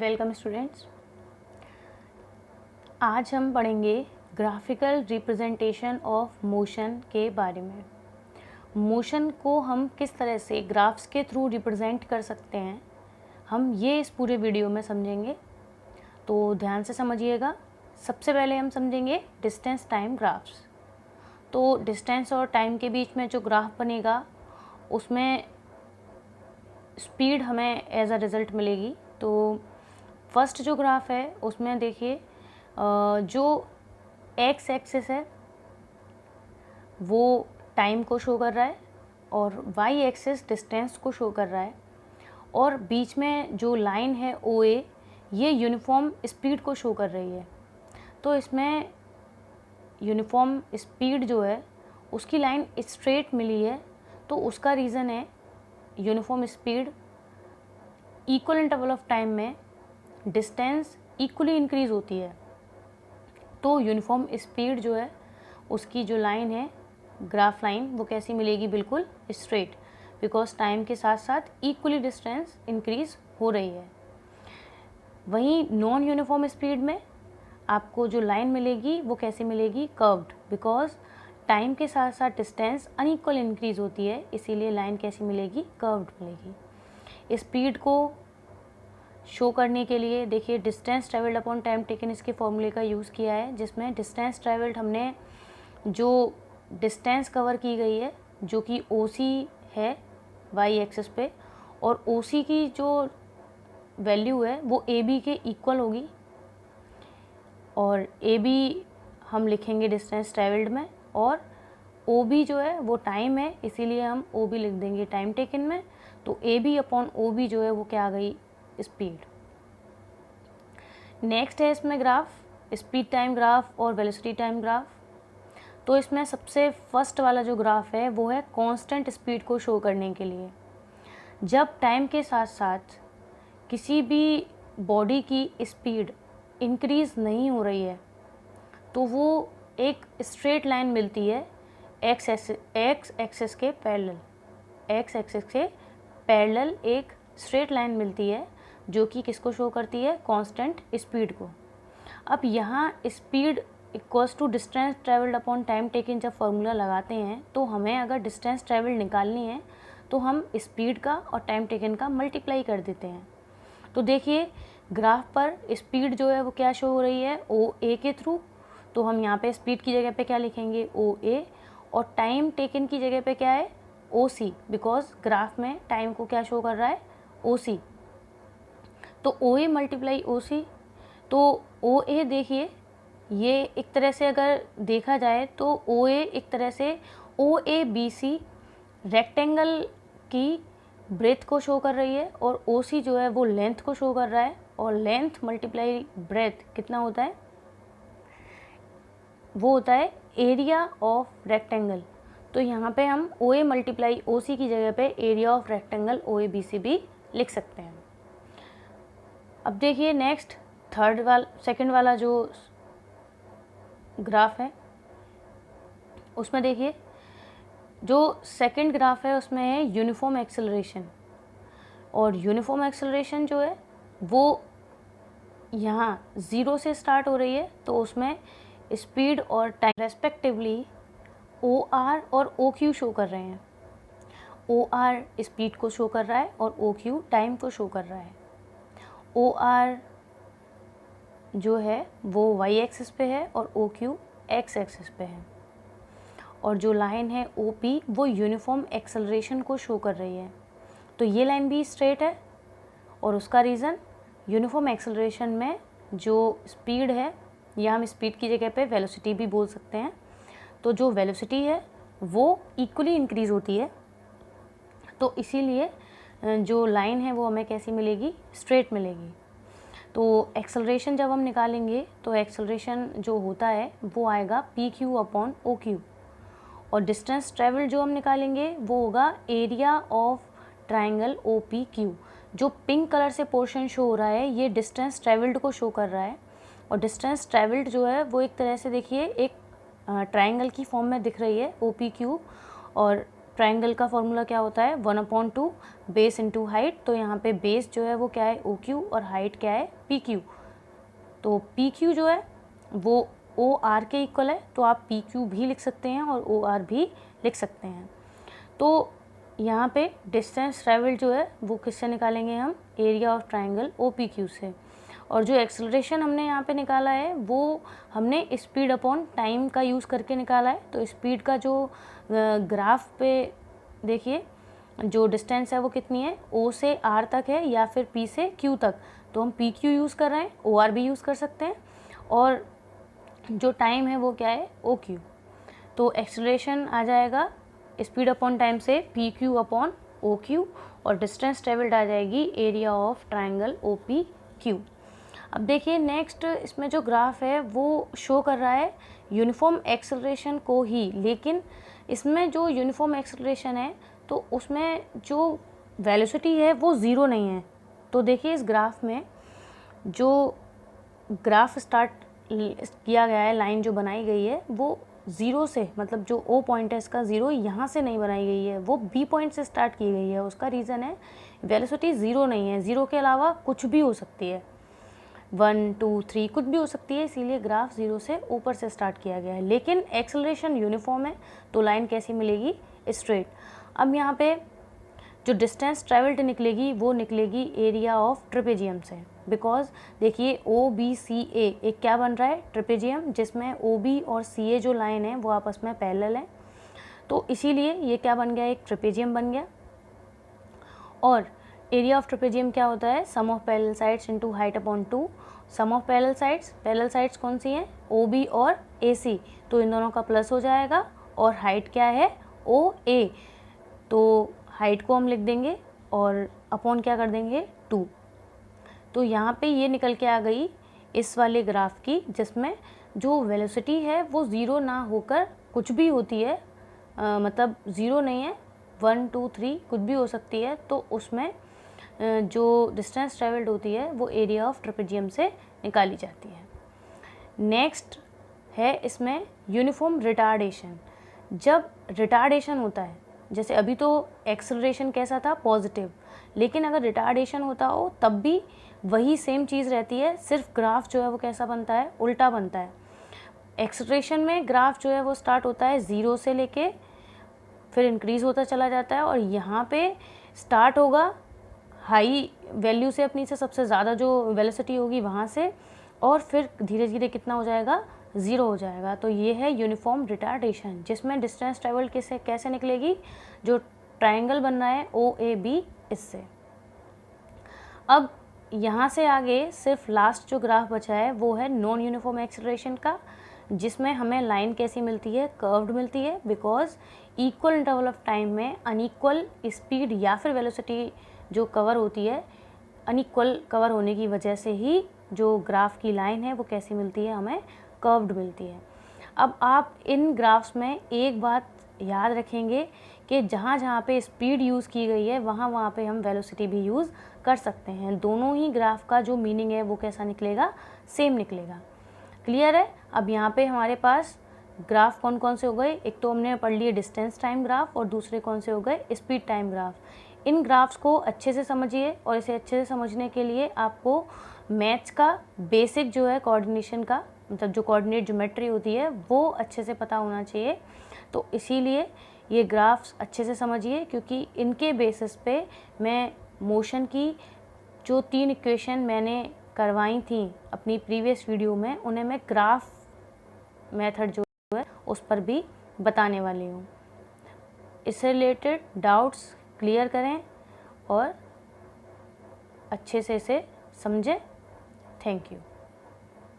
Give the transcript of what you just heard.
Welcome students. आज हम पढ़ेंगे ग्राफिकल रिप्रेजेंटेशन ऑफ मोशन के बारे में। मोशन को हम किस तरह से ग्राफ्स के थ्रू रिप्रेजेंट कर सकते हैं, हम ये इस पूरे वीडियो में समझेंगे। तो ध्यान से समझिएगा। सबसे पहले हम समझेंगे डिस्टेंस टाइम ग्राफ्स। तो डिस्टेंस और टाइम के बीच में जो ग्राफ बनेगा उसमें स्पीड हमें एज अ रिज़ल्ट मिलेगी। तो फर्स्ट जो ग्राफ है उसमें देखिए जो एक्स एक्सिस है वो टाइम को शो कर रहा है और वाई एक्सिस डिस्टेंस को शो कर रहा है, और बीच में जो लाइन है ओ ए ये यूनिफॉर्म स्पीड को शो कर रही है। तो इसमें यूनिफॉर्म स्पीड जो है उसकी लाइन स्ट्रेट मिली है, तो उसका रीज़न है uniform speed equal interval of time में डिस्टेंस इक्वली इंक्रीज़ होती है। तो यूनिफॉर्म स्पीड जो है उसकी जो लाइन है ग्राफ लाइन वो कैसी मिलेगी, बिल्कुल स्ट्रेट, बिकॉज टाइम के साथ साथ इक्वली डिस्टेंस इंक्रीज़ हो रही है। वहीं नॉन यूनिफॉर्म स्पीड में आपको जो लाइन मिलेगी वो कैसी मिलेगी, कर्व्ड, बिकॉज टाइम के साथ साथ डिस्टेंस अनइक्वल इंक्रीज़ होती है, इसीलिए लाइन कैसी मिलेगी, कर्व्ड मिलेगी। स्पीड को शो करने के लिए देखिए distance travelled upon time taken इसके फॉर्मूले का यूज़ किया है, जिसमें डिस्टेंस ट्रेवल्ड हमने जो डिस्टेंस कवर की गई है जो कि ओ सी है वाई एक्सिस पे, और ओ सी की जो वैल्यू है वो ए बी के इक्वल होगी, और ए बी हम लिखेंगे डिस्टेंस ट्रेवल्ड में, और ओ बी जो है वो टाइम है, इसीलिए हम ओ बी लिख देंगे टाइम टेकन में। तो A B upon O B जो है वो क्या आ गई, स्पीड। नेक्स्ट है इसमें ग्राफ स्पीड टाइम ग्राफ और वेलोसिटी टाइम ग्राफ। तो इसमें सबसे फर्स्ट वाला जो ग्राफ है वो है कांस्टेंट स्पीड को शो करने के लिए। जब टाइम के साथ साथ किसी भी बॉडी की स्पीड इंक्रीज़ नहीं हो रही है तो वो एक स्ट्रेट लाइन मिलती है एक्स एक्सिस के पैरेलल, एक्स एक्सिस के पैरेलल एक स्ट्रेट लाइन मिलती है जो कि किसको शो करती है, कांस्टेंट स्पीड को। अब यहाँ speed equals to distance travelled upon time taken जब फॉर्मूला लगाते हैं तो हमें अगर डिस्टेंस ट्रेवल्ड निकालनी है तो हम स्पीड का और टाइम टेकन का मल्टीप्लाई कर देते हैं। तो देखिए ग्राफ पर स्पीड जो है वो क्या शो हो रही है, ओ ए के थ्रू, तो हम यहाँ पे स्पीड की जगह पे क्या लिखेंगे, ओ ए, और टाइम टेकन की जगह पे क्या है, ओ सी, बिकॉज ग्राफ में टाइम को क्या शो कर रहा है, ओ सी। तो ओ ए मल्टीप्लाई ओ सी, तो ओ ए देखिए ये एक तरह से अगर देखा जाए तो ओ ए एक तरह से ओ ए बी सी रेक्टेंगल की ब्रेथ को शो कर रही है, और ओ सी जो है वो लेंथ को शो कर रहा है, और लेंथ मल्टीप्लाई ब्रेथ कितना होता है, वो होता है एरिया ऑफ रेक्टेंगल। तो यहाँ पे हम ओ ए मल्टीप्लाई ओ सी की जगह पे area of rectangle O A B C भी लिख सकते हैं। अब देखिए नेक्स्ट सेकंड वाला जो ग्राफ है उसमें देखिए जो सेकंड ग्राफ है उसमें है यूनिफॉर्म एक्सेलरेशन, और यूनिफॉर्म एक्सेलरेशन जो है वो यहाँ 0 से स्टार्ट हो रही है, तो उसमें स्पीड और टाइम रेस्पेक्टिवली ओ आर और ओ क्यू शो कर रहे हैं। ओ आर स्पीड को शो कर रहा है और ओ क्यू टाइम को शो कर रहा है। ओ आर जो है वो वाई एक्सिस पे है और ओ क्यू एक्स एक्सिस पे है, और जो लाइन है ओ पी वो यूनिफॉर्म एक्सेलरेशन को शो कर रही है। तो ये लाइन भी स्ट्रेट है, और उसका रीज़न यूनिफॉर्म एक्सेलरेशन में जो स्पीड है, या हम स्पीड की जगह पे वेलोसिटी भी बोल सकते हैं, तो जो वेलोसिटी है वो इक्वली इंक्रीज़ होती है, तो इसीलिए जो लाइन है वो हमें कैसी मिलेगी, स्ट्रेट मिलेगी। तो एक्सेलरेशन जब हम निकालेंगे तो एक्सेलरेशन जो होता है वो आएगा P Q upon O Q, और डिस्टेंस ट्रेवल जो हम निकालेंगे वो होगा area of triangle O P Q. जो पिंक कलर से पोर्शन शो हो रहा है ये डिस्टेंस ट्रेवल्ड को शो कर रहा है, और डिस्टेंस ट्रेवल्ड जो है वो एक तरह से देखिए एक ट्राइंगल की फॉर्म में दिख रही है ओ पी क्यू, और ट्राइंगल का फॉर्मूला क्या होता है, 1/2 बेस इंटू हाइट। तो यहाँ पे बेस जो है वो क्या है, OQ, और हाइट क्या है, PQ। तो PQ जो है वो OR के इक्वल है, तो आप PQ भी लिख सकते हैं और OR भी लिख सकते हैं। तो यहाँ पे डिस्टेंस ट्रैवल जो है वो किससे निकालेंगे हम, एरिया ऑफ ट्राइंगल OPQ से। और जो एक्सेलरेशन हमने यहाँ पे निकाला है वो हमने स्पीड अपॉन टाइम का यूज़ करके निकाला है। तो स्पीड का जो ग्राफ पे देखिए जो डिस्टेंस है वो कितनी है, O से R तक है या फिर P से Q तक, तो हम PQ यूज़ कर रहे हैं, OR भी यूज़ कर सकते हैं। और जो टाइम है वो क्या है, OQ। तो एक्सेलरेशन आ जाएगा स्पीड अपॉन टाइम से PQ अपॉन OQ, और डिस्टेंस ट्रेवल्ड आ जाएगी एरिया ऑफ ट्राइंगल OPQ। अब देखिए नेक्स्ट इसमें जो ग्राफ है वो शो कर रहा है यूनिफॉर्म एक्सेलरेशन को ही, लेकिन इसमें जो यूनिफॉर्म एक्सेलरेशन है तो उसमें जो वेलोसिटी है वो ज़ीरो नहीं है। तो देखिए इस ग्राफ में जो ग्राफ स्टार्ट किया गया है, लाइन जो बनाई गई है वो ज़ीरो से, मतलब जो O पॉइंट है इसका ज़ीरो यहाँ से नहीं बनाई गई है, वो B पॉइंट से स्टार्ट की गई है। उसका रीज़न है वेलोसिटी ज़ीरो नहीं है, ज़ीरो के अलावा कुछ भी हो सकती है, 1 2 3 कुछ भी हो सकती है, इसीलिए ग्राफ ज़ीरो से ऊपर से स्टार्ट किया गया है। लेकिन एक्सेलरेशन यूनिफॉर्म है तो लाइन कैसी मिलेगी, स्ट्रेट। अब यहाँ पे जो डिस्टेंस ट्रेवल्ड निकलेगी वो निकलेगी एरिया ऑफ ट्रेपेजियम से, बिकॉज देखिए OBCA एक क्या बन रहा है, ट्रेपेजियम, जिसमें OB और CA जो लाइन है वो आपस में पैरेलल है। तो इसीलिए ये क्या बन गया, एक ट्रेपेजियम बन गया। और एरिया ऑफ ट्रेपेजियम क्या होता है, sum of parallel sides into height upon 2। Sum of parallel sides कौन सी हैं, OB और AC, तो इन दोनों का प्लस हो जाएगा। और हाइट क्या है, OA, तो हाइट को हम लिख देंगे और अपॉन क्या कर देंगे, 2। तो यहाँ पे ये निकल के आ गई इस वाले ग्राफ की, जिसमें जो वेलोसिटी है वो ज़ीरो ना होकर कुछ भी होती है, मतलब ज़ीरो नहीं है, 1 2 3 कुछ भी हो सकती है। तो उसमें जो डिस्टेंस ट्रेवल्ड होती है वो एरिया ऑफ ट्रेपेजियम से निकाली जाती है। नेक्स्ट है इसमें यूनिफॉर्म रिटार्डेशन। जब रिटार्डेशन होता है, जैसे अभी तो एक्सेलरेशन कैसा था, पॉजिटिव, लेकिन अगर रिटार्डेशन होता हो तब भी वही सेम चीज़ रहती है, सिर्फ ग्राफ जो है वो कैसा बनता है, उल्टा बनता है। एक्सेलरेशन में ग्राफ जो है वो स्टार्ट होता है ज़ीरो से लेके फिर इंक्रीज़ होता चला जाता है, और यहाँ पे स्टार्ट होगा हाई वैल्यू से, अपनी से सबसे ज़्यादा जो वेलोसिटी होगी वहाँ से, और फिर धीरे धीरे कितना हो जाएगा, ज़ीरो हो जाएगा। तो ये है यूनिफॉर्म रिटार्डेशन, जिसमें डिस्टेंस ट्रेवल कैसे निकलेगी, जो ट्राइंगल बन रहा है OAB, इससे। अब यहाँ से आगे सिर्फ लास्ट जो ग्राफ बचा है वो है नॉन यूनिफॉर्म एक्सेलरेशन का, जिसमें हमें लाइन कैसी मिलती है, कर्व्ड मिलती है, because equal interval of time में अनइक्वल स्पीड या फिर वेलोसिटी जो कवर होती है, अनइक्वल कवर होने की वजह से ही जो ग्राफ की लाइन है वो कैसी मिलती है, हमें कर्व्ड मिलती है। अब आप इन ग्राफ्स में एक बात याद रखेंगे कि जहाँ जहाँ पे स्पीड यूज़ की गई है वहाँ पे हम वेलोसिटी भी यूज़ कर सकते हैं। दोनों ही ग्राफ का जो मीनिंग है वो कैसा निकलेगा, सेम निकलेगा। क्लियर है। अब यहाँ पे हमारे पास ग्राफ कौन कौन से हो गए, एक तो हमने पढ़ लिए डिस्टेंस टाइम ग्राफ, और दूसरे कौन से हो गए, स्पीड टाइम ग्राफ। इन ग्राफ्स को अच्छे से समझिए, और इसे अच्छे से समझने के लिए आपको मैथ्स का बेसिक जो है कोऑर्डिनेशन का, मतलब जो कोऑर्डिनेट ज्योमेट्री होती है वो अच्छे से पता होना चाहिए। तो इसीलिए ये ग्राफ्स अच्छे से समझिए, क्योंकि इनके बेसिस पे मैं मोशन की जो 3 इक्वेशन मैंने करवाई थी अपनी प्रीवियस वीडियो में, उन्हें मैं ग्राफ मेथड जो है उस पर भी बताने वाली हूँ। इससे रिलेटेड डाउट्स क्लियर करें और अच्छे से इसे समझें। Thank you.